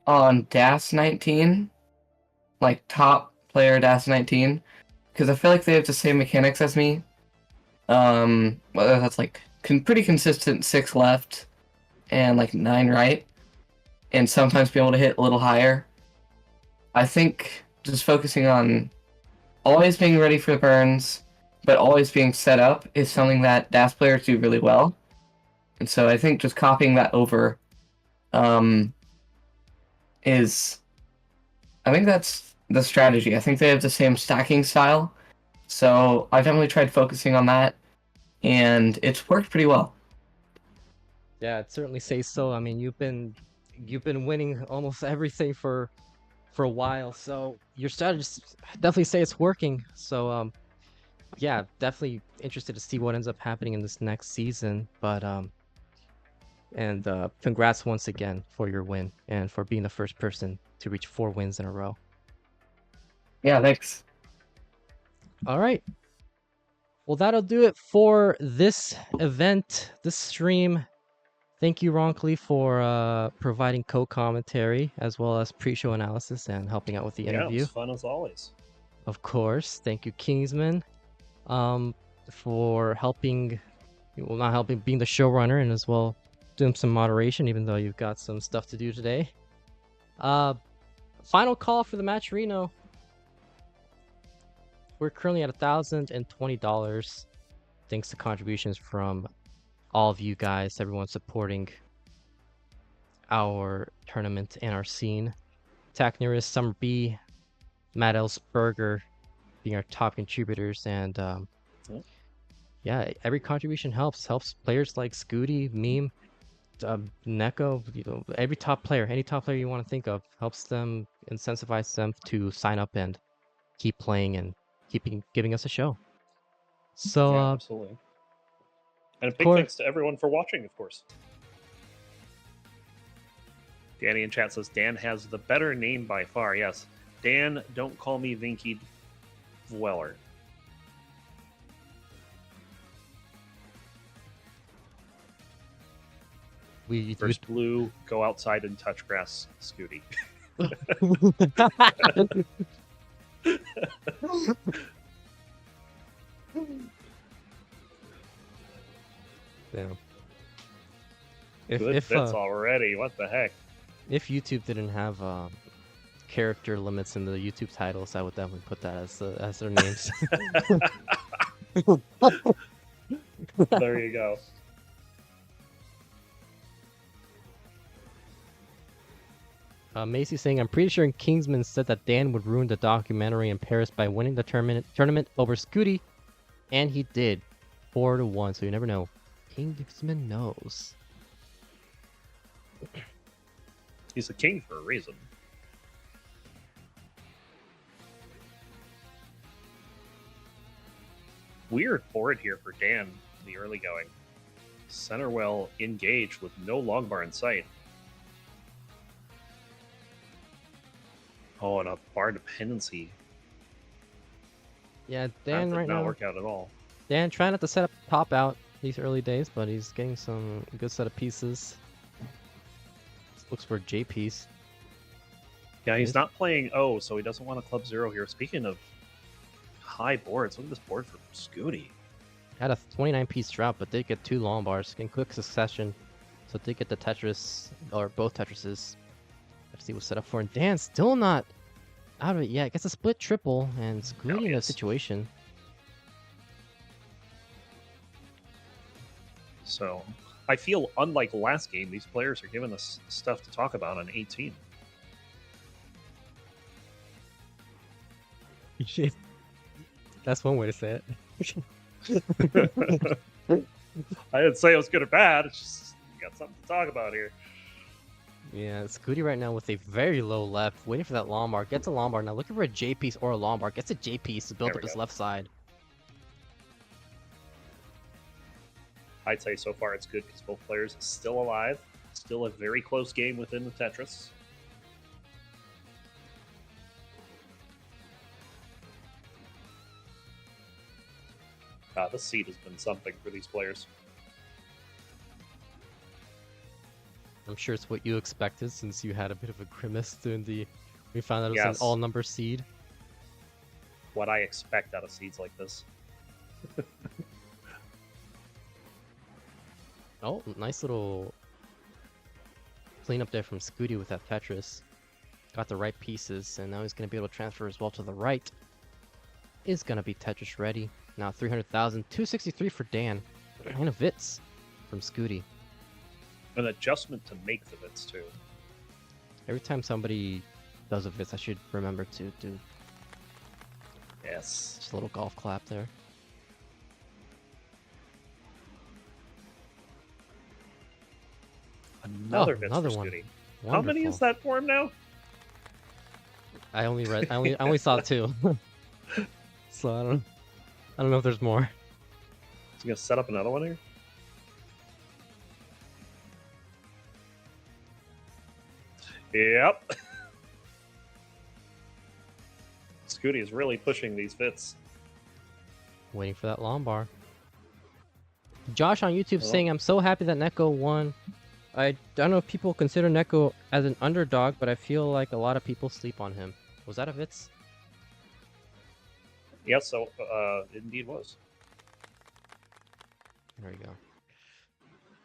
[SPEAKER 3] on DAS 19, like top player DAS 19, because I feel like they have the same mechanics as me. Whether that's like pretty consistent 6 left and like 9 right, and sometimes be able to hit a little higher. I think just focusing on always being ready for the burns, but always being set up is something that DAS players do really well. And so I think just copying that over is... I think that's the strategy. I think they have the same stacking style. So I definitely tried focusing on that, and it's worked pretty well.
[SPEAKER 1] Yeah, I'd certainly say so. I mean, you've been winning almost everything for a while, so your strategies definitely say it's working. So yeah, definitely interested to see what ends up happening in this next season. But and congrats once again for your win and for being the first person to reach 4 wins in a row.
[SPEAKER 3] Yeah, thanks.
[SPEAKER 1] All right. Well, that'll do it for this event, this stream. Thank you, Roncli, for providing co-commentary as well as pre-show analysis and helping out with the
[SPEAKER 2] Yeah, it
[SPEAKER 1] interview.
[SPEAKER 2] was fun as always.
[SPEAKER 1] Of course. Thank you, Kingsman, for helping, well, not helping, being the showrunner and as well doing some moderation, even though you've got some stuff to do today. Final call for the match, Reno. We're currently at $1,020 thanks to contributions from all of you guys, everyone supporting our tournament and our scene. Tack Nearest, Summer B, Matt Ellsberger being our top contributors, and yeah, every contribution helps players like Scuti, Meme, NEK0, you know, every top player, any top player you want to think of, helps them, incentivize them to sign up and keep playing and giving us a show. So
[SPEAKER 2] Yeah, absolutely. And a big
[SPEAKER 1] course.
[SPEAKER 2] thanks to everyone for watching, of course. Danny in chat says Dan has the better name by far. Yes. Dan, don't call me Vinky Dweller. First blue, go outside and touch grass, Scuti.
[SPEAKER 1] Damn.
[SPEAKER 2] Good fits already. What the heck?
[SPEAKER 1] If YouTube didn't have character limits in the YouTube titles, I would definitely put that as their names.
[SPEAKER 2] There you go.
[SPEAKER 1] Macy saying, I'm pretty sure Kingsman said that Dan would ruin the documentary in Paris by winning the tournament over Scuti, and he did. 4-1, so you never know. Kingsman knows.
[SPEAKER 2] He's a king for a reason. Weird board here for Dan in the early going. Center well engaged with no long bar in sight. Oh, and a bar dependency.
[SPEAKER 1] Yeah, Dan
[SPEAKER 2] that
[SPEAKER 1] right
[SPEAKER 2] did not
[SPEAKER 1] now.
[SPEAKER 2] work out at all.
[SPEAKER 1] Dan trying not to set up top out these early days, but he's getting some good set of pieces. Looks for a J piece.
[SPEAKER 2] Yeah, he's not playing O, so he doesn't want a club 0 here. Speaking of high boards, look at this board for Scuti.
[SPEAKER 1] Had a 29 piece drop, but did get 2 long bars in quick succession. So did get the Tetris, or both Tetrises. Let's see what's set up for. And Dan still not out of it yet. Gets a split triple, and Scuti in a situation.
[SPEAKER 2] So I feel, unlike last game, these players are giving us stuff to talk about on 18.
[SPEAKER 1] That's one way to say it.
[SPEAKER 2] I didn't say it was good or bad. It's just you got something to talk about here.
[SPEAKER 1] Yeah, Scuti right now with a very low left, waiting for that long bar. Gets a long bar now, looking for a J piece or a long bar. Gets a J piece to build up his left side.
[SPEAKER 2] I'd say so far it's good because both players still alive. Still a very close game within the Tetris. The seed has been something for these players.
[SPEAKER 1] I'm sure it's what you expected since you had a bit of a grimace during we found out it was an all-number seed.
[SPEAKER 2] What I expect out of seeds like this.
[SPEAKER 1] Oh, nice little cleanup there from Scuti with that Tetris. Got the right pieces, and now he's going to be able to transfer as well to the right. Is going to be Tetris ready. Now 300,000, 263 for Dan, and a Vitz from Scuti.
[SPEAKER 2] An adjustment to make the Vitz too.
[SPEAKER 1] Every time somebody does a Vitz, I should remember to do just a little golf clap there.
[SPEAKER 2] Another Vitz for
[SPEAKER 1] one.
[SPEAKER 2] Scuti.
[SPEAKER 1] Wonderful.
[SPEAKER 2] How many is that for him now?
[SPEAKER 1] I only saw 2. So I don't know if there's more.
[SPEAKER 2] Is he gonna set up another one here? Yep. Scuti is really pushing these Vitz.
[SPEAKER 1] Waiting for that long bar. Josh on YouTube saying, I'm so happy that NEK0 won. I don't know if people consider NEK0 as an underdog, but I feel like a lot of people sleep on him. Was that a Vitz?
[SPEAKER 2] Yes, so it indeed was.
[SPEAKER 1] There we go.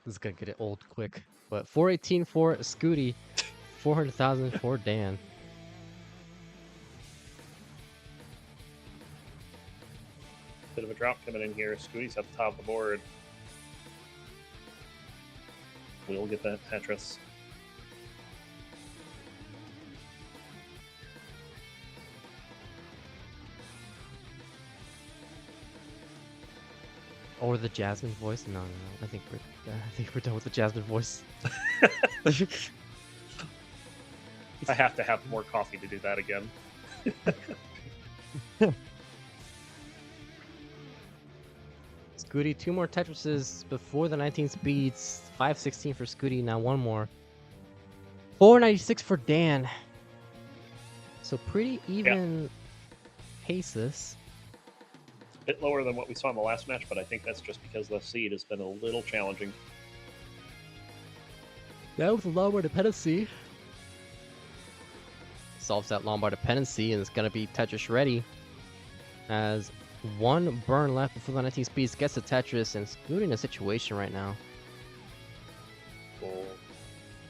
[SPEAKER 1] This is gonna get it old quick. But 418 for Scuti, 400,000 for Dan.
[SPEAKER 2] Bit of a drop coming in here. Scuti's at the top of the board. We'll get that Tetris.
[SPEAKER 1] Or the Jasmine voice? No. I think we're done with the Jasmine voice.
[SPEAKER 2] I have to have more coffee to do that again.
[SPEAKER 1] Scuti. 2 more Tetrises before the 19 speeds. 516 for Scuti. Now 1 more. 496 for Dan. So pretty even paces.
[SPEAKER 2] A bit lower than what we saw in the last match, but I think that's just because the seed has been a little challenging.
[SPEAKER 1] That was a Lombard dependency. Solves that Lombard dependency, and it's going to be Tetris ready. As 1 burn left before the 19 speeds gets the Tetris, and Scuti in a situation right now.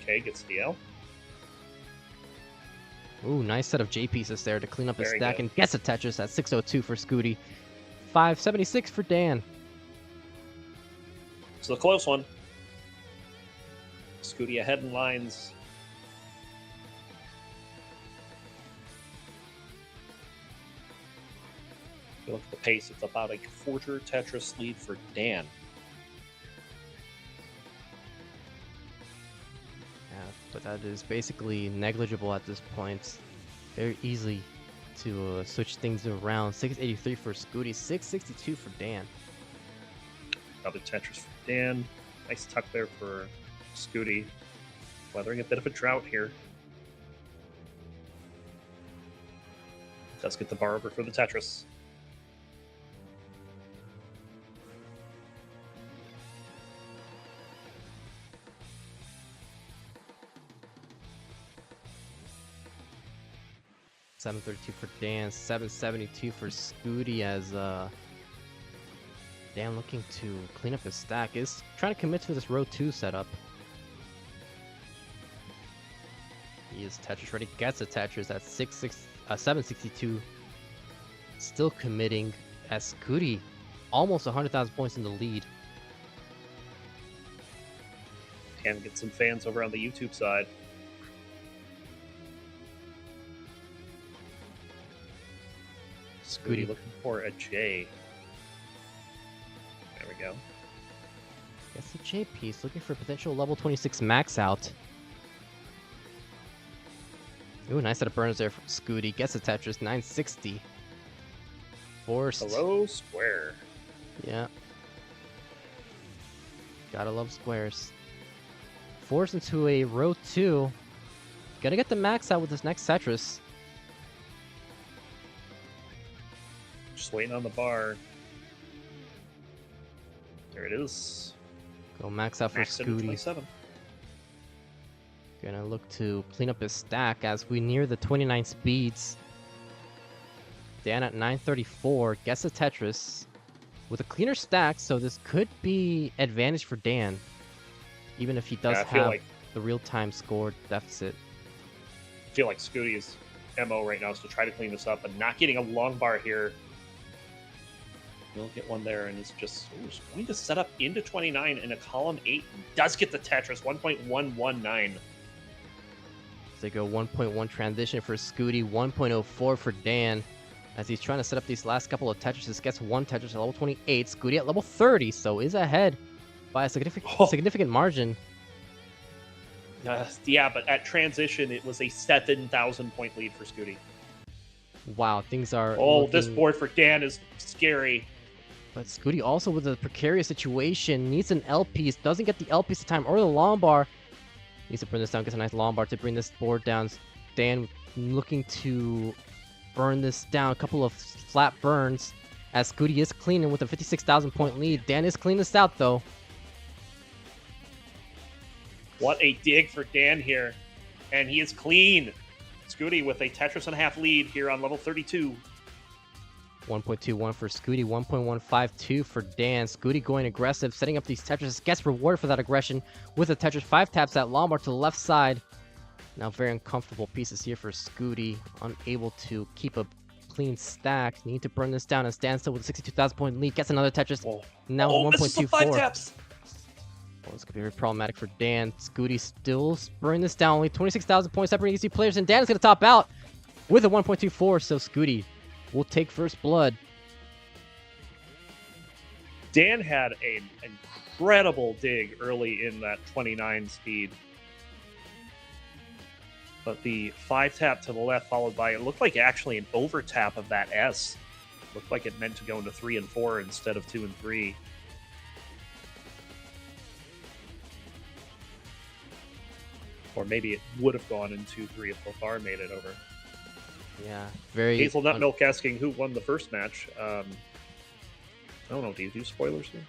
[SPEAKER 2] Okay, gets the L.
[SPEAKER 1] Ooh, nice set of J pieces there to clean up his
[SPEAKER 2] Very
[SPEAKER 1] stack
[SPEAKER 2] good.
[SPEAKER 1] and gets a Tetris at 602 for Scuti. 576 for Dan.
[SPEAKER 2] It's a close one. Scuti ahead in lines. If you look at the pace, it's about a quarter Tetris lead for Dan.
[SPEAKER 1] Yeah, but that is basically negligible at this point. Very easy to switch things around. 683 for Scuti, 662 for Dan.
[SPEAKER 2] Another Tetris for Dan. Nice tuck there for Scuti. Weathering a bit of a drought here. Does get the bar over for the Tetris.
[SPEAKER 1] $732 for Dan, $772 for Scuti as Dan looking to clean up his stack. Is trying to commit to this row 2 setup. He is Tetris ready, gets a Tetris at 762. Still committing as Scuti almost 100,000 points in the lead.
[SPEAKER 2] Can get some fans over on the YouTube side. Scuti looking for a J. There we go.
[SPEAKER 1] Gets the J piece, looking for a potential level 26 max out. Ooh, nice set of burners there from Scuti. Gets a Tetris, 960. Forced.
[SPEAKER 2] Hello, square.
[SPEAKER 1] Yeah. Gotta love squares. Forced into a row 2. Gotta get the max out with this next Tetris.
[SPEAKER 2] Just waiting on the bar. There it is.
[SPEAKER 1] Go max out for
[SPEAKER 2] Max at
[SPEAKER 1] Scuti.
[SPEAKER 2] 27.
[SPEAKER 1] Gonna look to clean up his stack as we near the 29 speeds. Dan at 934 gets a Tetris with a cleaner stack, so this could be advantage for Dan, even if he does
[SPEAKER 2] I feel
[SPEAKER 1] have
[SPEAKER 2] like
[SPEAKER 1] the real-time score deficit.
[SPEAKER 2] Scuti's MO right now is to try to clean this up, and not getting a long bar here. He'll get one there, and it's just going to set up into 29 in a column 8. And does get the Tetris, 1.119.
[SPEAKER 1] They go 1.1 transition for Scuti, 1.04 for Dan. As he's trying to set up these last couple of Tetrises, gets 1 Tetris at level 28. Scuti at level 30, so is ahead by a significant margin.
[SPEAKER 2] Yeah, but at transition, it was a 7,000 point lead for Scuti.
[SPEAKER 1] Wow, things are.
[SPEAKER 2] This board for Dan is scary.
[SPEAKER 1] But Scuti also with a precarious situation, needs an L piece, doesn't get the L piece in time or the long bar. Needs to bring this down, gets a nice long bar to bring this board down. Dan looking to burn this down, a couple of flat burns as Scuti is cleaning with a 56,000 point lead. Dan is cleaning this out though.
[SPEAKER 2] What a dig for Dan here. And he is clean. Scuti with a Tetris and a half lead here on level 32.
[SPEAKER 1] 1.21 for Scuti, 1.152 for Dan. Scuti going aggressive, setting up these Tetrises, gets rewarded for that aggression with a Tetris. 5 taps that Lombard to the left side. Now very uncomfortable pieces here for Scuti, unable to keep a clean stack. Need to burn this down as Dan still with a 62,000 point lead, gets another Tetris. Now 1.24.
[SPEAKER 2] This is the 5 taps.
[SPEAKER 1] This could be very problematic for Dan. Scuti still burning this down, only 26,000 points separating these two players, and Dan is going to top out with a 1.24, so Scuti will take first blood.
[SPEAKER 2] Dan had an incredible dig early in that 29 speed. But the 5 tap to the left followed by, it looked like actually an over tap of that S. Looked like it meant to go into 3 and 4 instead of 2 and 3. Or maybe it would have gone in 2-3 if Lothar made it over.
[SPEAKER 1] Yeah, very.
[SPEAKER 2] Hazelnut Milk asking who won the first match. I don't know. Do you do spoilers here?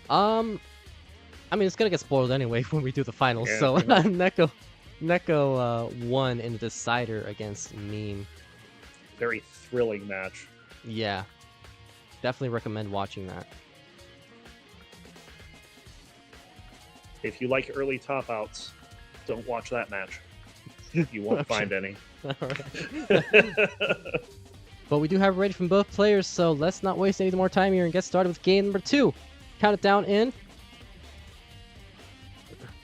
[SPEAKER 1] I mean, it's gonna get spoiled anyway when we do the finals.
[SPEAKER 2] Yeah,
[SPEAKER 1] So
[SPEAKER 2] pretty much.
[SPEAKER 1] NEK0 won in the decider against Meme.
[SPEAKER 2] Very thrilling match.
[SPEAKER 1] Yeah, definitely recommend watching that.
[SPEAKER 2] If you like early top outs, don't watch that match. You won't
[SPEAKER 1] Okay.
[SPEAKER 2] find any.
[SPEAKER 1] Alright. But we do have it ready from both players, so let's not waste any more time here and get started with game number 2. Count it down in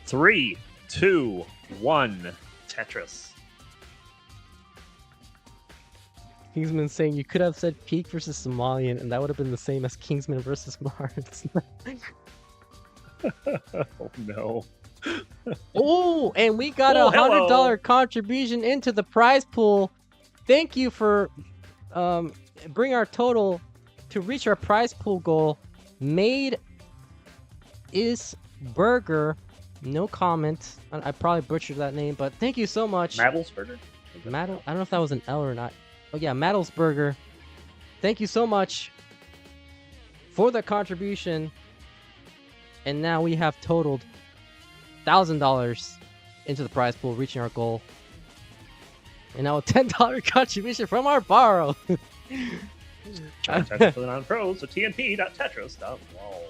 [SPEAKER 2] 3, 2, 1. Tetris.
[SPEAKER 1] Kingsman saying you could have said Peak versus Somalian, and that would have been the same as Kingsman versus Mars.
[SPEAKER 2] Oh no.
[SPEAKER 1] Oh, and we got
[SPEAKER 2] Oh,
[SPEAKER 1] a $100
[SPEAKER 2] hello.
[SPEAKER 1] contribution into the prize pool. Thank you for bring our total to reach our prize pool goal. Made is Burger. No comment. I probably butchered that name, but thank you so much.
[SPEAKER 2] Madelsberger?
[SPEAKER 1] I don't know if that was an L or not. Oh yeah, Madelsberger. Thank you so much for the contribution. And now we have totaled $1,000 into the prize pool, reaching our goal. And now a $10 contribution from our borrow.
[SPEAKER 2] Join Tetris for the non-pros at tnp.tetris.lol.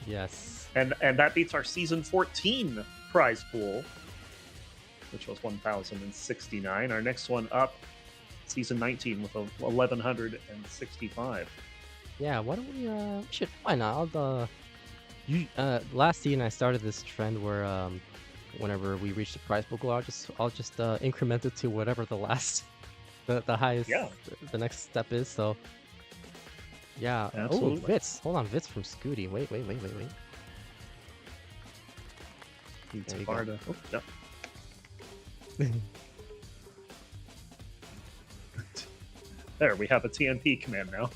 [SPEAKER 1] Yes.
[SPEAKER 2] And that beats our season 14 prize pool, which was 1,069. Our next one up, season 19 with 1,165.
[SPEAKER 1] Yeah, why don't we should why not? Last season I started this trend where whenever we reach the prize pool goal, I'll just increment it to whatever the last the highest the next step is. So yeah.
[SPEAKER 2] Absolutely.
[SPEAKER 1] Oh, Vitz. Hold on, Vitz from Scuti. Wait.
[SPEAKER 2] It's
[SPEAKER 1] There you
[SPEAKER 2] far
[SPEAKER 1] go.
[SPEAKER 2] to... Oh, no. There, we have a TNP command now.